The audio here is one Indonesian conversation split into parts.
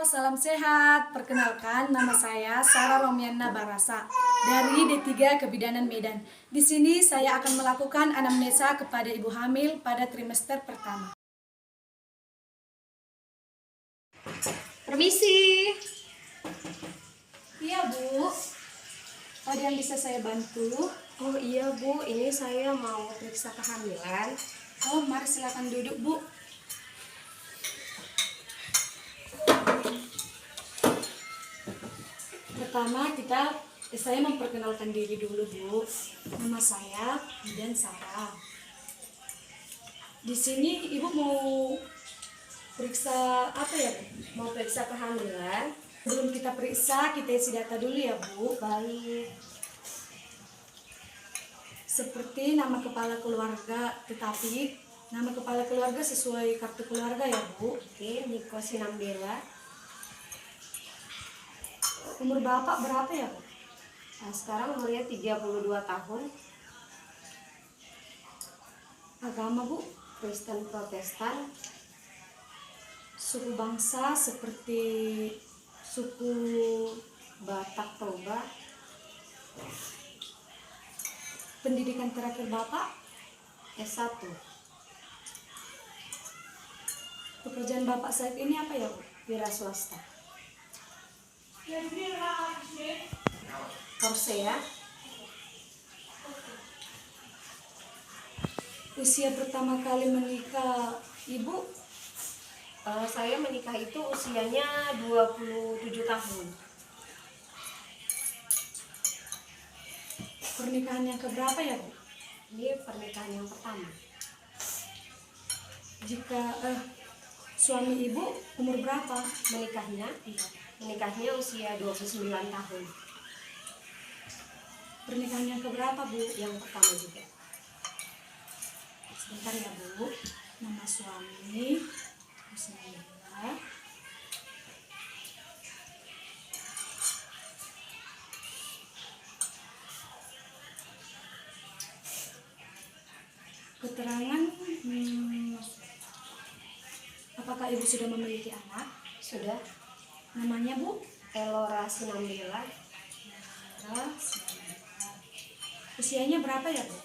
salam sehat. Perkenalkan, nama saya Sarah Romiana Barasa dari D3 Kebidanan Medan. Di sini saya akan melakukan anamnesa kepada ibu hamil pada trimester pertama. Permisi. Iya, Bu. Ada yang bisa saya bantu? Oh iya Bu, ini saya mau periksa kehamilan. Oh, mari silakan duduk, Bu. Pertama saya memperkenalkan diri dulu, Bu. Nama saya Bidan Sarah. Di sini Ibu mau periksa apa ya, Bu? Mau periksa kehamilan. Sebelum kita periksa, kita isi data dulu ya, Bu. Baik. Seperti nama kepala keluarga, tetapi nama kepala keluarga sesuai kartu keluarga ya, Bu. Oke, Niko Sinambela. Umur Bapak berapa ya, Bu? Nah, sekarang umurnya 32 tahun. Agama, Bu? Kristen Protestan. Suku bangsa seperti suku Batak Toba. pendidikan terakhir Bapak, S1. pekerjaan Bapak saat ini apa ya, Bu? Wira swasta. Korsea. Usia pertama kali menikah Ibu? Saya menikah itu usianya 27 tahun. Pernikahan yang keberapa ya, Bu? Ini pernikahan yang pertama. Jika suami Ibu umur berapa? Menikahnya? Iya. Menikahnya usia 29 tahun. Pernikahan yang keberapa, Bu? Yang pertama juga. Sebentar ya, Bu. Nama suami Bismillah. Keterangan, apakah Ibu sudah memiliki anak? Sudah. Namanya, Bu? Elora Sinambela. Usianya berapa ya, Bu?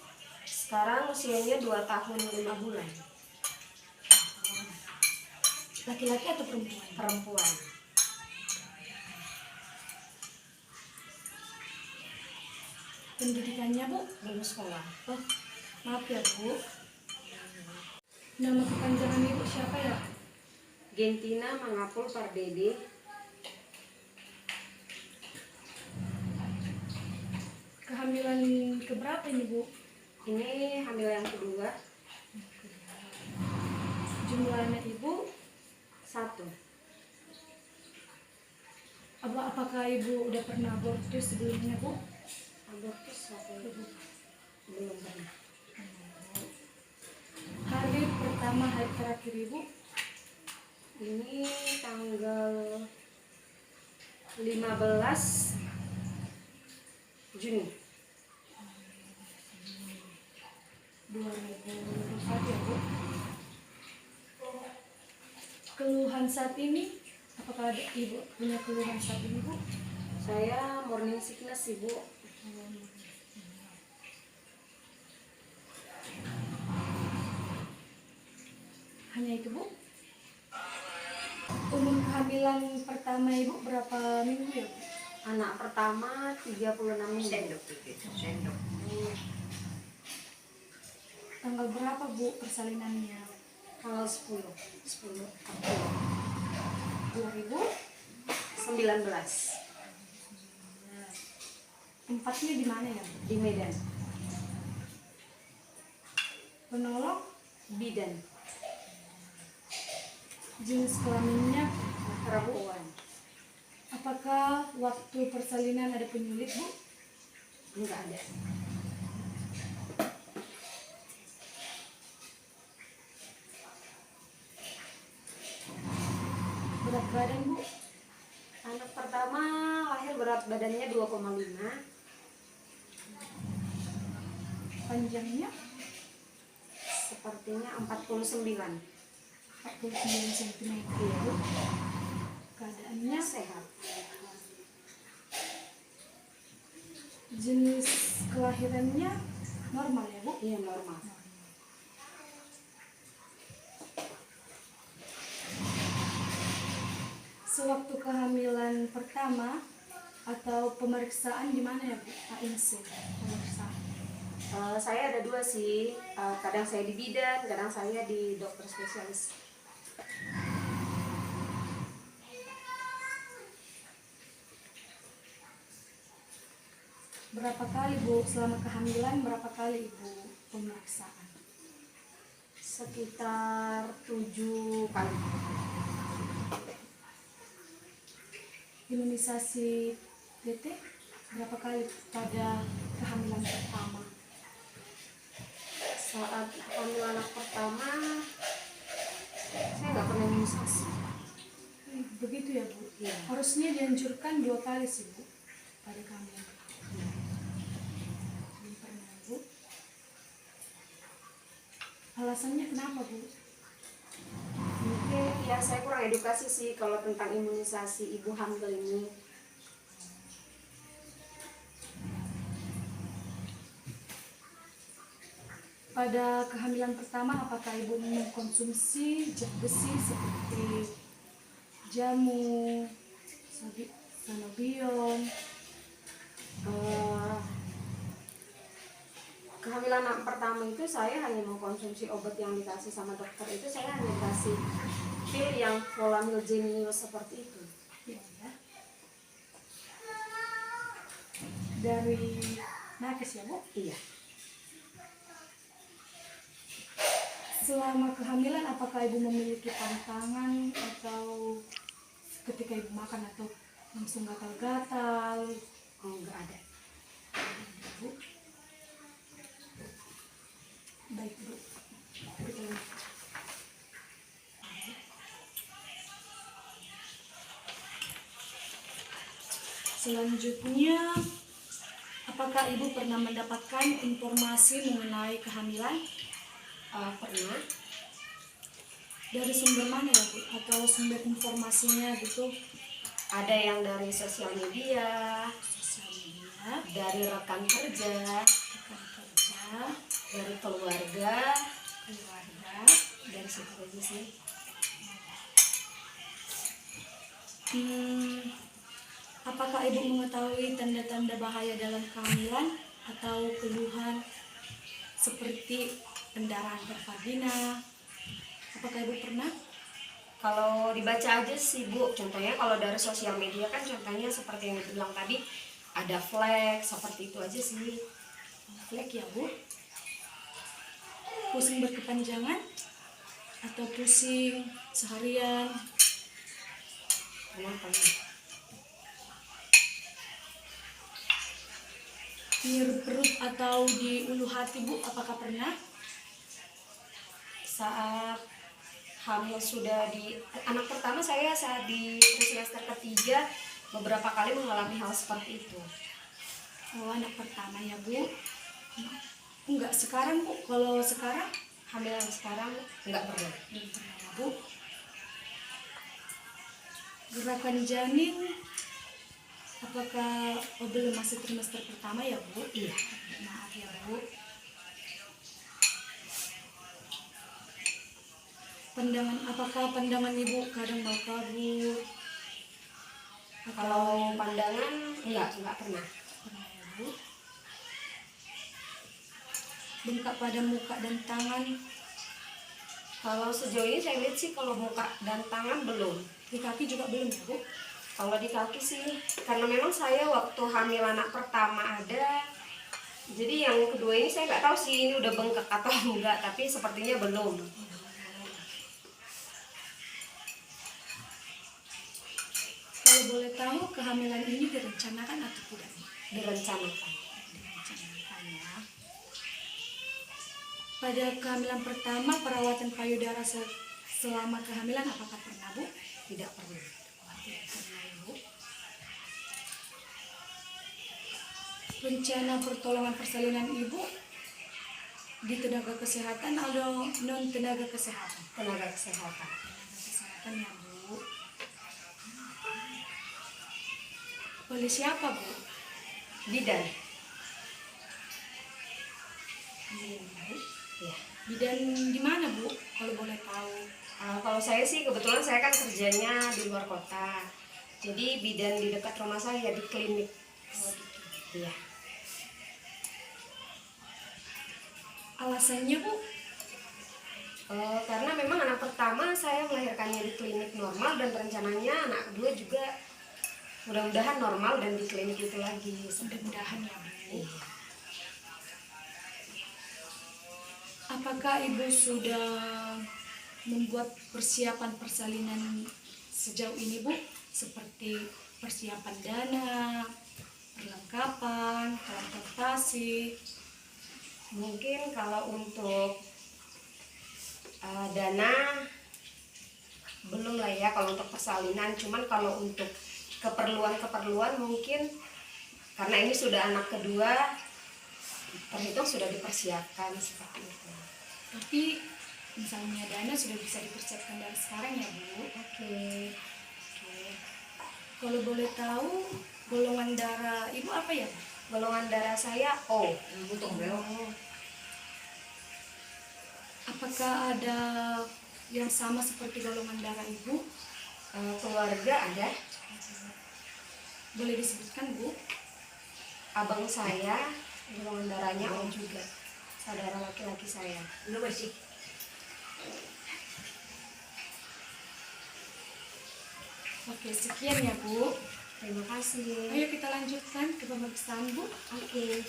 Sekarang usianya 2 tahun 5 bulan. Laki-laki atau perempuan? Perempuan. Pendidikannya, Bu? Lulus sekolah. Oh, maaf ya, Bu. Nama kepanjangan Ibu siapa ya? Gentina Mangapul Pardede. Kehamilan keberapa ini, Bu? Ini hamil yang kedua. Jumlahnya Ibu? 1. Apakah Ibu udah pernah abortus sebelumnya, Bu? Abortus satu. Belum pernah. Hari pertama, hari terakhir Ibu? Ini tanggal 15 Juni 2021 ya, Bu? Keluhan saat ini? Apakah ada Ibu punya keluhan saat ini, Bu? Saya morning sickness, Ibu. Hanya itu, Bu? Umur kehamilan pertama Ibu berapa minggu ya, Bu? Anak pertama 36 minggu. Tanggal berapa, Bu, persalinannya? Tanggal 10 April 2019. 2019 Tempatnya di mana ya, Bu? di Medan. Penolong? Bidan. Jenis kelaminnya? Perempuan. Apakah waktu persalinan ada penyulit, Bu? Enggak ada. Berat badan, Bu? Anak pertama lahir berat badannya 2,5. Panjangnya? Sepertinya 49. 49 cm ya, Bu. Keadaan Jenis kelahirannya normal ya Bu? Iya, normal. Sewaktu kehamilan pertama atau pemeriksaan di mana ya Bu? ANC pemeriksaan. Saya ada dua sih, kadang saya di bidan, kadang saya di dokter spesialis. Berapa kali Bu selama kehamilan, berapa kali Ibu pemeriksaan? Sekitar 7 kali. Imunisasi TT berapa kali pada kehamilan pertama? Saat hamil anak pertama, saya nggak pernah imunisasi. Begitu ya Bu? Iya. Harusnya dianjurkan 2 kali sih Bu pada kehamilan pertama. Belum pernah Bu. Alasannya kenapa Bu? Mungkin ya saya kurang edukasi sih kalau tentang imunisasi ibu hamil ini. Pada kehamilan pertama apakah Ibu mengkonsumsi zat besi seperti jamu, Sangobion? Kehamilan anak pertama itu saya hanya mengkonsumsi obat yang dikasih sama dokter, itu saya hanya dikasih pil yang Volamil Genius seperti itu. Ya, ya. Dari nakes ya Bu? Iya. Selama kehamilan apakah Ibu memiliki pantangan atau ketika Ibu makan atau langsung gatal-gatal? Oh, enggak ada. Bu. Baik Bu. Kita lihat. Selanjutnya, apakah Ibu pernah mendapatkan informasi mengenai kehamilan? Pernah. Dari sumber mana ya Bu? Atau sumber informasinya gitu? Ada yang dari sosial media, Sosial media, dari rekan kerja, rekan kerja, dari keluarga, dari situ aja sih. Apakah Ibu mengetahui tanda-tanda bahaya dalam kehamilan atau keluhan seperti pendarahan pervagina? Apakah Ibu pernah? Kalau dibaca aja sih Bu, contohnya kalau dari sosial media kan contohnya seperti yang dibilang tadi, ada flag, seperti itu aja sih. Flek ya Bu? Pusing berkepanjangan atau pusing seharian? Kenapa ya? Nyeri perut atau di ulu hati Bu, apakah pernah? Saat hamil sudah di anak pertama saya saat di trimester ketiga beberapa kali mengalami hal seperti itu. Oh, anak pertama ya Bu? Enggak, sekarang Bu. Kalau sekarang? Hamil yang sekarang enggak pernah. Belum pernah ya Bu. Gerakan janin, apakah belum masih trimester pertama ya Bu? Iya. Maaf ya Bu. Apakah pandangan Ibu kadang mau kabur? Kalau pandangan enggak pernah. Pernah ya Bu? Bengkak pada muka dan tangan, Kalau sejauh ini saya lihat sih kalau muka dan tangan belum. di kaki juga belum ya Bu? Kalau di kaki sih, karena memang saya waktu hamil anak pertama ada, jadi yang kedua ini saya nggak tahu sih ini udah bengkak atau enggak, tapi sepertinya belum. Kalau boleh tahu kehamilan ini direncanakan atau tidak? Direncanakan. Direncanakan ya. Pada kehamilan pertama perawatan payudara selama kehamilan apakah pernah Bu? Tidak pernah. Tidak pernah Bu. Rencana pertolongan persalinan Ibu di tenaga kesehatan atau non tenaga kesehatan? Tenaga kesehatan. Tenaga kesehatan ya Bu. Oleh siapa Bu? Bidan. Ya. Bidan di mana, Bu? Kalau boleh tahu. Kalau saya sih kebetulan saya kan kerjanya di luar kota. Jadi bidan di dekat rumah saya di klinik. Oh, gitu. Iya. Alasannya, Bu? Karena memang anak pertama saya melahirkannya di klinik normal dan rencananya anak kedua juga mudah-mudahan normal dan di klinik itu lagi. Mudah-mudahan ya, Bu. Iya. Apakah Ibu sudah membuat persiapan persalinan sejauh ini, Bu? Seperti persiapan dana, perlengkapan, transportasi. Mungkin kalau untuk dana belum lah ya kalau untuk persalinan, cuman kalau untuk keperluan mungkin karena ini sudah anak kedua terhitung sudah dipersiapkan seperti itu. Tapi misalnya dana sudah bisa dipersiapkan dari sekarang ya, Bu. Oke. Kalau boleh tahu golongan darah Ibu apa ya, Bu? Golongan darah saya O. Apakah ada yang sama seperti golongan darah Ibu? Keluarga ada. Boleh disebutkan, Bu? Abang saya golongan darahnya O juga. Saudara laki-laki saya. Oke, sekian ya, Bu. Terima kasih. Ayo kita lanjutkan ke pemeriksaan, Bu. Oke.